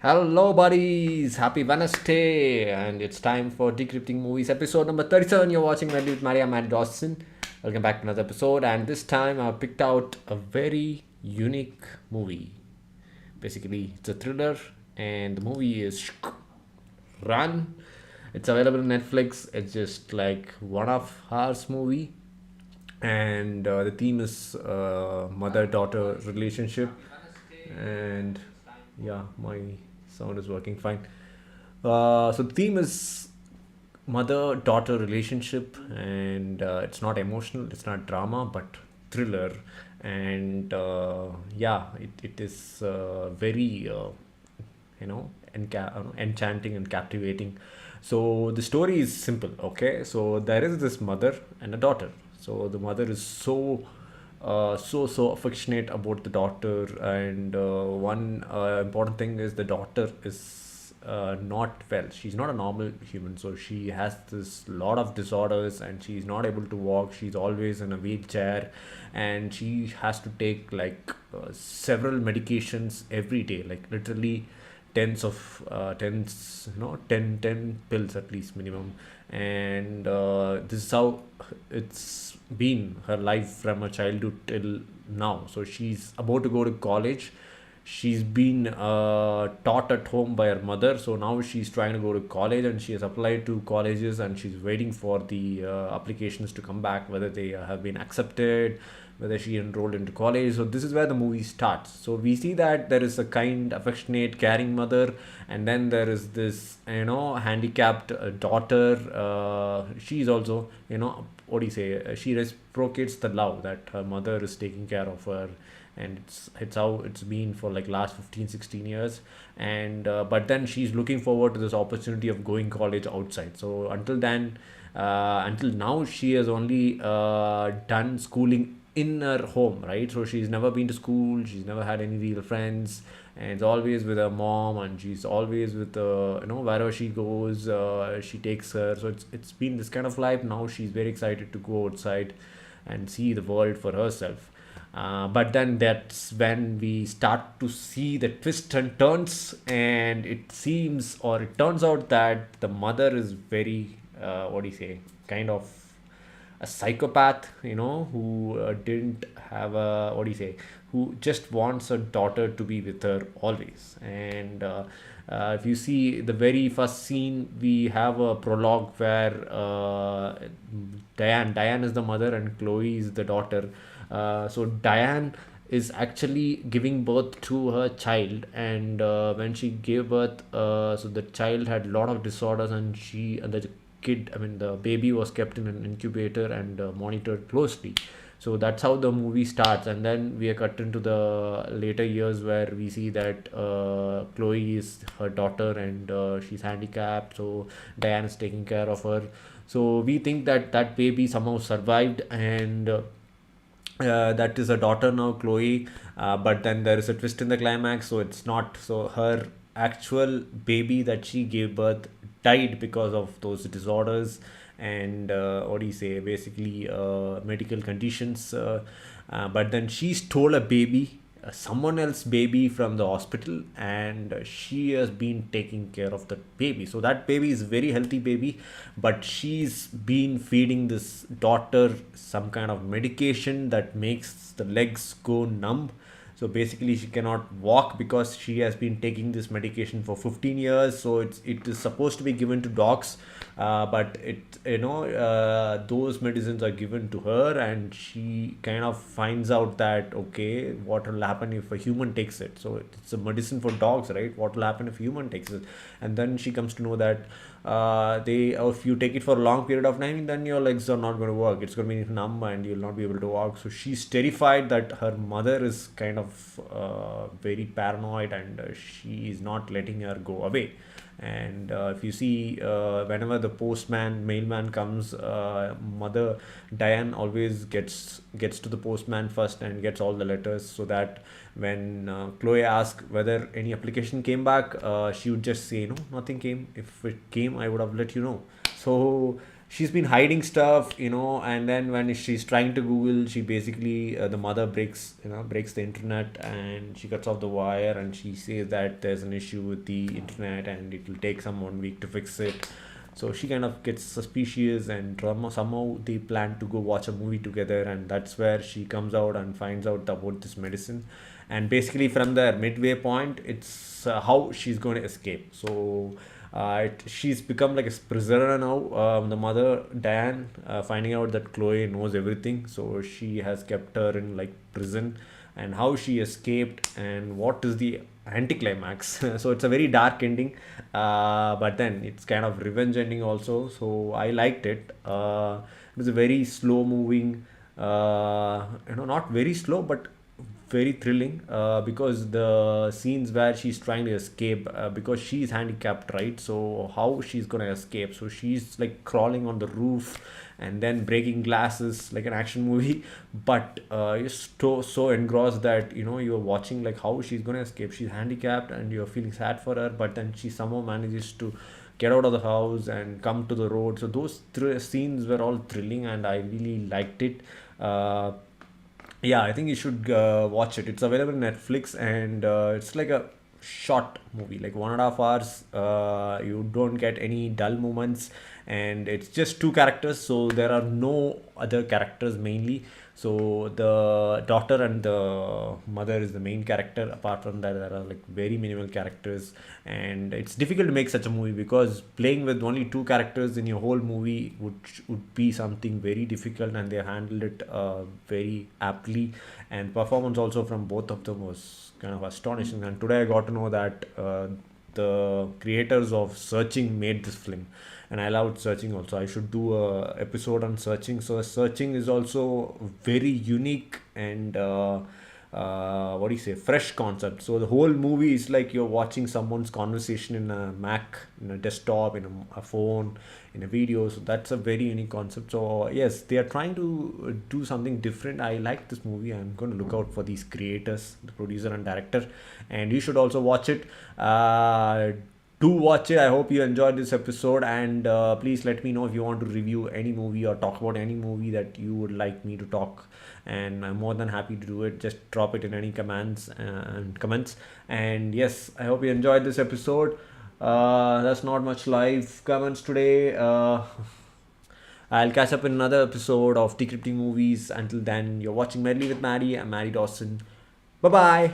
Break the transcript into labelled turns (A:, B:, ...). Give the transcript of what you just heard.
A: Hello, buddies! Happy Wednesday! And it's time for Decrypting Movies episode number 37. You're watching Wendy with Maria Matt Dawson. Welcome back to another episode. And this time I've picked out a very unique movie. Basically, it's a thriller, and the movie is Run. It's available on Netflix. It's just like one of hours movie, and the theme is mother-daughter relationship. And yeah, my sound is working fine. So the theme is mother-daughter relationship, and it's not emotional, it's not drama, but thriller. And yeah, it is very enchanting and captivating. So the story is simple. Okay, so there is this mother and a daughter. So the mother is so affectionate about the daughter, and one important thing is the daughter is not well. She's not a normal human, so she has this lot of disorders, and she's not able to walk. She's always in a wheelchair, and she has to take like several medications every day, like literally tens, 10 pills at least minimum. And this is how it's been her life from her childhood till now. So she's about to go to college. She's been taught at home by her mother, so now she's trying to go to college, and she has applied to colleges, and she's waiting for the applications to come back, whether they have been accepted, whether she enrolled into college. So this is where the movie starts. So we see that there is a kind, affectionate, caring mother, and then there is this handicapped daughter. She's also, what do you say, she reciprocates the love that her mother is taking care of her. And it's how it's been for like last 15-16 years. And but then she's looking forward to this opportunity of going college outside. So until now she has only done schooling in her home, right? So she's never been to school, she's never had any real friends, and it's always with her mom, and she's always with wherever she goes, she takes her. So it's been this kind of life. Now she's very excited to go outside and see the world for herself. But then that's when we start to see the twists and turns, and it turns out that the mother is very, what do you say, kind of a psychopath, who didn't have a, what do you say, who just wants a daughter to be with her always. And if you see the very first scene, we have a prologue where Diane is the mother and Chloe is the daughter. So Diane is actually giving birth to her child, and when she gave birth, so the child had a lot of disorders, and the kid, I mean the baby, was kept in an incubator and monitored closely. So that's how the movie starts, and then we are cut into the later years where we see that Chloe is her daughter, and she's handicapped, so Diane is taking care of her. So we think that that baby somehow survived, and that is a daughter now, Chloe. But then there is a twist in the climax. So it's not, so her actual baby that she gave birth died because of those disorders, and what do you say, basically medical conditions. But then she stole a baby, someone else baby, from the hospital, and she has been taking care of the baby. So that baby is very healthy baby, but she's been feeding this daughter some kind of medication that makes the legs go numb. So basically she cannot walk because she has been taking this medication for 15 years. So it is supposed to be given to dogs, but those medicines are given to her, and she kind of finds out that, okay, what will happen if a human takes it? So it's a medicine for dogs, right? What will happen if a human takes it? And then she comes to know that if you take it for a long period of time, then your legs are not going to work, it's going to be numb, and you'll not be able to walk. So she's terrified that her mother is kind of very paranoid, and she is not letting her go away. And if you see, whenever the mailman comes, mother Diane always gets to the postman first and gets all the letters, so that when Chloe asks whether any application came back, she would just say, no, nothing came. If it came, I would have let you know. So she's been hiding stuff, and then when she's trying to Google, she basically, the mother breaks the internet, and she cuts off the wire, and she says that there's an issue with the internet and it will take some 1 week to fix it. So she kind of gets suspicious, and somehow they plan to go watch a movie together, and that's where she comes out and finds out about this medicine. And basically, from the midway point, it's how she's going to escape. So she's become like a prisoner now. The mother, Diane, finding out that Chloe knows everything, so she has kept her in like prison, and how she escaped and what is the anticlimax. So it's a very dark ending, but then it's kind of revenge ending also. So I liked it. It was a very slow moving, not very slow, but very thrilling, because the scenes where she's trying to escape, because she's handicapped, right? So how she's gonna escape? So she's like crawling on the roof and then breaking glasses like an action movie. But you're so engrossed that you're watching like how she's gonna escape. She's handicapped and you're feeling sad for her, but then she somehow manages to get out of the house and come to the road. So those scenes were all thrilling, and I really liked it. Yeah, I think you should watch it. It's available on Netflix, and it's like a short movie, like 1.5 hours. You don't get any dull moments, and it's just two characters, so there are no other characters mainly. So the daughter and the mother is the main character. Apart from that, there are like very minimal characters, and it's difficult to make such a movie because playing with only two characters in your whole movie would be something very difficult, and they handled it very aptly. And performance also from both of them was kind of astonishing. And today I got to know that the creators of Searching made this film, and I loved Searching also. I should do a episode on Searching. So Searching is also very unique and what do you say, fresh concept. So the whole movie is like you're watching someone's conversation in a Mac, in a desktop, in a phone, in a video. So that's a very unique concept. So yes, they are trying to do something different. I like this movie. I'm going to look out for these creators, the producer and director, and you should also watch it. Do watch it. I hope you enjoyed this episode, and please let me know if you want to review any movie or talk about any movie that you would like me to talk, and I'm more than happy to do it. Just drop it in any commands and comments. And yes, I hope you enjoyed this episode. That's not much live comments today. I'll catch up in another episode of Decrypting Movies. Until then, you're watching Medley with Maddie. I'm Maddie Dawson. Bye bye.